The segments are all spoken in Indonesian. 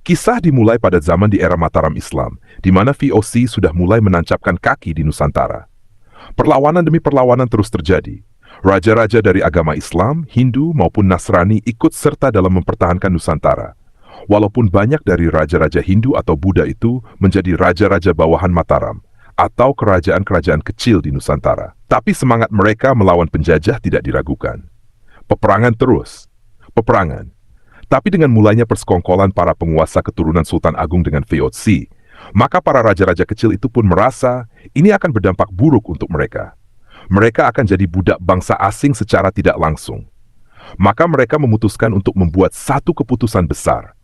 Kisah dimulai pada zaman di era Mataram Islam, di mana VOC sudah mulai menancapkan kaki di Nusantara. Perlawanan demi perlawanan terus terjadi. Raja-raja dari agama Islam, Hindu maupun Nasrani ikut serta dalam mempertahankan Nusantara. Walaupun banyak dari raja-raja Hindu atau Buddha itu menjadi raja-raja bawahan Mataram, atau kerajaan-kerajaan kecil di Nusantara. Tapi semangat mereka melawan penjajah tidak diragukan. Peperangan terus. Peperangan. Tapi dengan mulainya persekongkolan para penguasa keturunan Sultan Agung dengan VOC, maka para raja-raja kecil itu pun merasa ini akan berdampak buruk untuk mereka. Mereka akan jadi budak bangsa asing secara tidak langsung. Maka mereka memutuskan untuk membuat satu keputusan besar,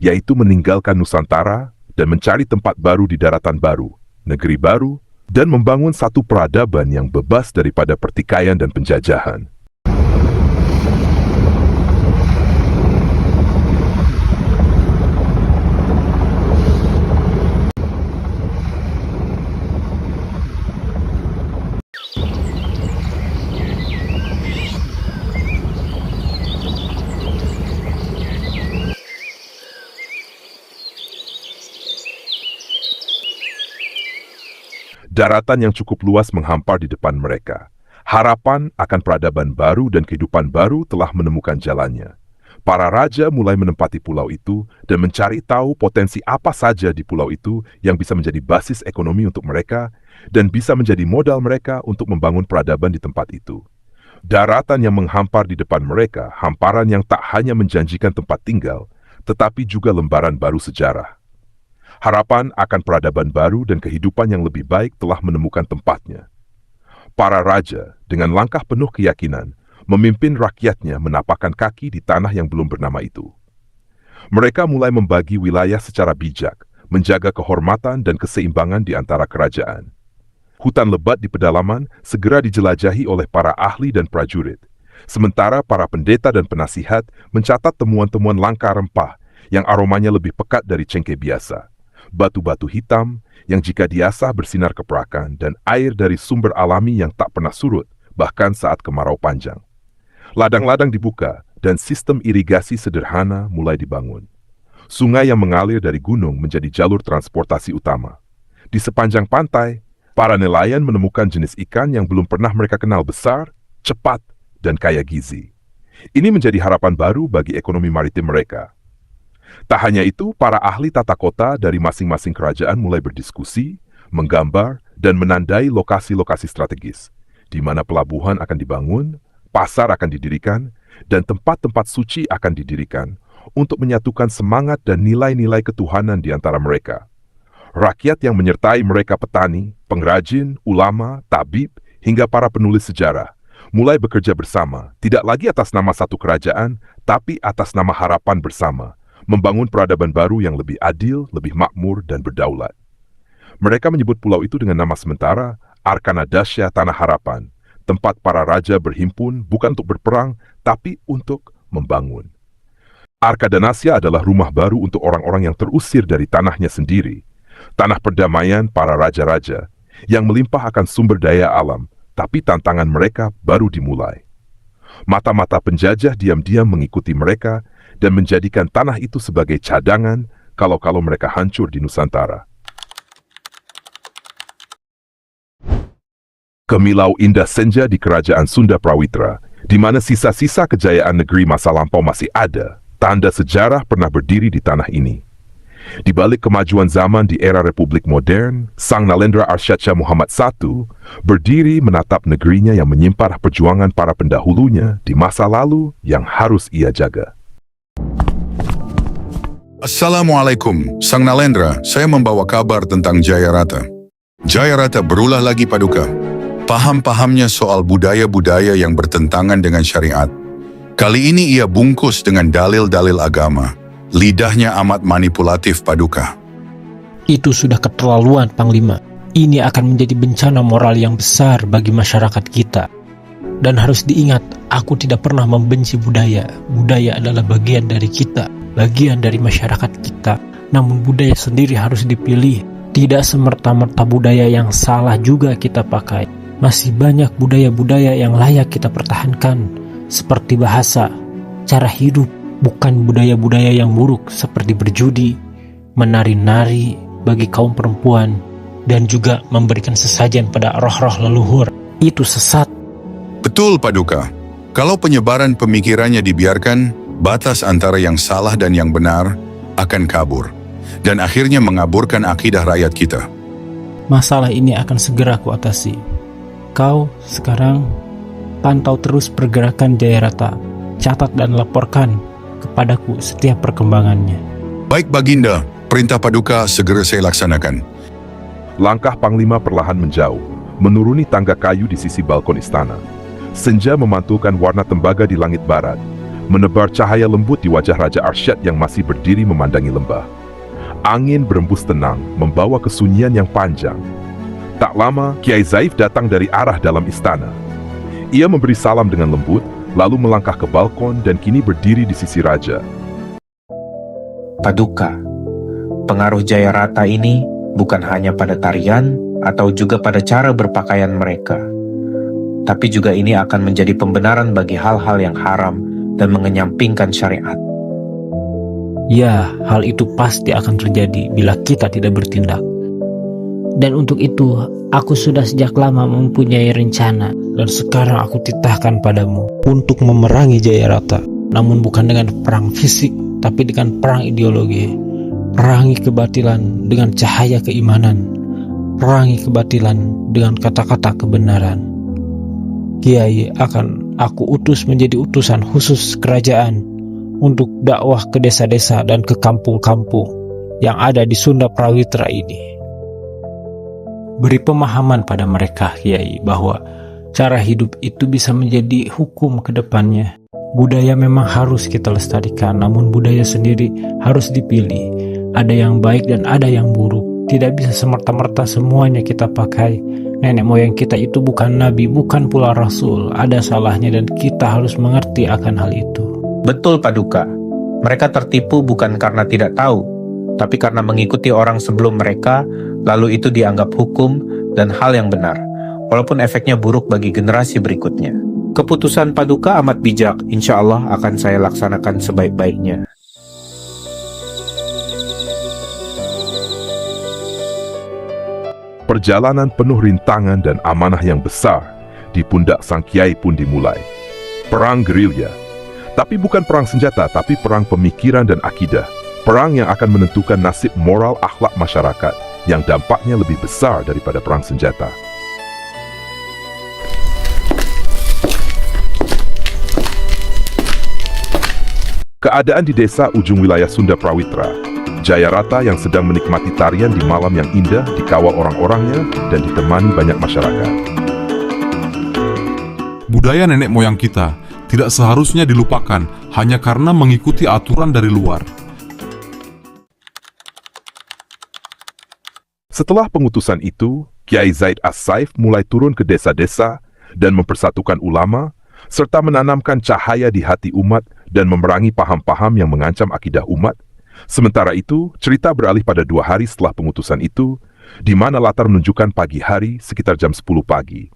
yaitu meninggalkan Nusantara dan mencari tempat baru di daratan baru, negeri baru, dan membangun satu peradaban yang bebas daripada pertikaian dan penjajahan. Daratan yang cukup luas menghampar di depan mereka. Harapan akan peradaban baru dan kehidupan baru telah menemukan jalannya. Para raja mulai menempati pulau itu dan mencari tahu potensi apa saja di pulau itu yang bisa menjadi basis ekonomi untuk mereka dan bisa menjadi modal mereka untuk membangun peradaban di tempat itu. Daratan yang menghampar di depan mereka, hamparan yang tak hanya menjanjikan tempat tinggal, tetapi juga lembaran baru sejarah. Harapan akan peradaban baru dan kehidupan yang lebih baik telah menemukan tempatnya. Para raja, dengan langkah penuh keyakinan, memimpin rakyatnya menapakkan kaki di tanah yang belum bernama itu. Mereka mulai membagi wilayah secara bijak, menjaga kehormatan dan keseimbangan di antara kerajaan. Hutan lebat di pedalaman segera dijelajahi oleh para ahli dan prajurit, sementara para pendeta dan penasihat mencatat temuan-temuan langka rempah yang aromanya lebih pekat dari cengkeh biasa. Batu-batu hitam yang jika diasah bersinar keperakan dan air dari sumber alami yang tak pernah surut, bahkan saat kemarau panjang. Ladang-ladang dibuka dan sistem irigasi sederhana mulai dibangun. Sungai yang mengalir dari gunung menjadi jalur transportasi utama. Di sepanjang pantai, para nelayan menemukan jenis ikan yang belum pernah mereka kenal besar, cepat, dan kaya gizi. Ini menjadi harapan baru bagi ekonomi maritim mereka. Tak hanya itu, para ahli tata kota dari masing-masing kerajaan mulai berdiskusi, menggambar, dan menandai lokasi-lokasi strategis, di mana pelabuhan akan dibangun, pasar akan didirikan, dan tempat-tempat suci akan didirikan untuk menyatukan semangat dan nilai-nilai ketuhanan di antara mereka. Rakyat yang menyertai mereka petani, pengrajin, ulama, tabib, hingga para penulis sejarah, mulai bekerja bersama, tidak lagi atas nama satu kerajaan, tapi atas nama harapan bersama, membangun peradaban baru yang lebih adil, lebih makmur, dan berdaulat. Mereka menyebut pulau itu dengan nama sementara Arkanadasya Tanah Harapan, tempat para raja berhimpun bukan untuk berperang, tapi untuk membangun. Arkadanasya adalah rumah baru untuk orang-orang yang terusir dari tanahnya sendiri, tanah perdamaian para raja-raja, yang melimpah akan sumber daya alam, tapi tantangan mereka baru dimulai. Mata-mata penjajah diam-diam mengikuti mereka, dan menjadikan tanah itu sebagai cadangan kalau mereka hancur di Nusantara. Kemilau indah senja di kerajaan Sunda Prawitra, di mana sisa-sisa kejayaan negeri masa lampau masih ada, tanda sejarah pernah berdiri di tanah ini. Di balik kemajuan zaman di era Republik Modern, Sang Nalendra Arsyad Muhammad I berdiri menatap negerinya yang menyimpan perjuangan para pendahulunya di masa lalu yang harus ia jaga. Assalamualaikum, Sang Nalendra, saya membawa kabar tentang Jayarata. Jayarata berulah lagi Paduka. Paham-pahamnya soal budaya-budaya yang bertentangan dengan syariat. Kali ini ia bungkus dengan dalil-dalil agama. Lidahnya amat manipulatif Paduka. Itu sudah keterlaluan, Panglima. Ini akan menjadi bencana moral yang besar bagi masyarakat kita. Dan harus diingat, aku tidak pernah membenci budaya. Budaya adalah bagian dari kita, bagian dari masyarakat kita. Namun budaya sendiri harus dipilih. Tidak semerta-merta budaya yang salah juga kita pakai. Masih banyak budaya-budaya yang layak kita pertahankan, seperti bahasa, cara hidup, bukan budaya-budaya yang buruk seperti berjudi, menari-nari bagi kaum perempuan, dan juga memberikan sesajen pada roh-roh leluhur. Itu sesat. Betul, Paduka. Kalau penyebaran pemikirannya dibiarkan, batas antara yang salah dan yang benar akan kabur, dan akhirnya mengaburkan akidah rakyat kita. Masalah ini akan segera kuatasi. Kau sekarang pantau terus pergerakan Jayarata, catat dan laporkan kepadaku setiap perkembangannya. Baik, Baginda, perintah Paduka segera saya laksanakan. Langkah Panglima perlahan menjauh, menuruni tangga kayu di sisi balkon istana. Senja memantulkan warna tembaga di langit barat, menebar cahaya lembut di wajah Raja Arsyad yang masih berdiri memandangi lembah. Angin berembus tenang, membawa kesunyian yang panjang. Tak lama, Kiai Zaif datang dari arah dalam istana. Ia memberi salam dengan lembut, lalu melangkah ke balkon dan kini berdiri di sisi Raja. Paduka, pengaruh Jayarata ini bukan hanya pada tarian atau juga pada cara berpakaian mereka, tapi juga ini akan menjadi pembenaran bagi hal-hal yang haram dan mengenyampingkan syariat. Ya, hal itu pasti akan terjadi bila kita tidak bertindak. Dan untuk itu, aku sudah sejak lama mempunyai rencana, dan sekarang aku titahkan padamu untuk memerangi Jayarata, namun bukan dengan perang fisik, tapi dengan perang ideologi. Perangi kebatilan dengan cahaya keimanan, perangi kebatilan dengan kata-kata kebenaran. Kiai akan aku utus menjadi utusan khusus kerajaan untuk dakwah ke desa-desa dan ke kampung-kampung yang ada di Sunda Prawitra ini. Beri pemahaman pada mereka, Kiai, bahwa cara hidup itu bisa menjadi hukum ke depannya. Budaya memang harus kita lestarikan, namun budaya sendiri harus dipilih. Ada yang baik dan ada yang buruk. Tidak bisa semerta-merta semuanya kita pakai. Nenek moyang kita itu bukan nabi, bukan pula rasul. Ada salahnya dan kita harus mengerti akan hal itu. Betul, Paduka. Mereka tertipu bukan karena tidak tahu, tapi karena mengikuti orang sebelum mereka, lalu itu dianggap hukum dan hal yang benar, walaupun efeknya buruk bagi generasi berikutnya. Keputusan Paduka amat bijak, insya Allah akan saya laksanakan sebaik-baiknya. Perjalanan penuh rintangan dan amanah yang besar di pundak sang kiai pun dimulai. Perang gerilya. Tapi bukan perang senjata, tapi perang pemikiran dan akidah. Perang yang akan menentukan nasib moral akhlak masyarakat, yang dampaknya lebih besar daripada perang senjata. Keadaan di desa ujung wilayah Sunda Prawitra. Jayarata yang sedang menikmati tarian di malam yang indah dikawal orang-orangnya dan ditemani banyak masyarakat. Budaya nenek moyang kita tidak seharusnya dilupakan hanya karena mengikuti aturan dari luar. Setelah pengutusan itu, Kiai Zaid As-Saif mulai turun ke desa-desa dan mempersatukan ulama, serta menanamkan cahaya di hati umat dan memerangi paham-paham yang mengancam akidah umat. Sementara itu, cerita beralih pada 2 hari setelah pengutusan itu, di mana latar menunjukkan pagi hari sekitar jam 10 pagi.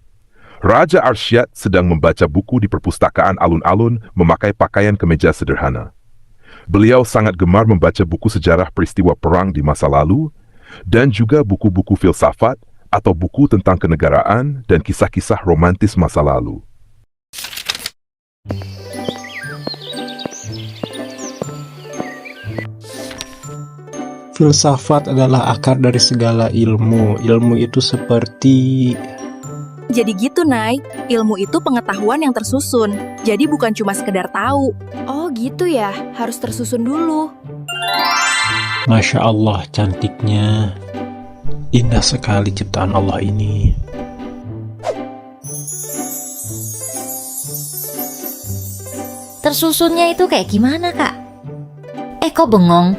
Raja Arsyad sedang membaca buku di perpustakaan alun-alun memakai pakaian kemeja sederhana. Beliau sangat gemar membaca buku sejarah peristiwa perang di masa lalu, dan juga buku-buku filsafat atau buku tentang kenegaraan dan kisah-kisah romantis masa lalu. Filsafat adalah akar dari segala ilmu. Ilmu itu seperti... Jadi gitu, Nay. Ilmu itu pengetahuan yang tersusun. Jadi bukan cuma sekedar tahu. Oh gitu ya, harus tersusun dulu. Masya Allah, cantiknya. Indah sekali ciptaan Allah ini. Tersusunnya itu kayak gimana, Kak? Kok bengong?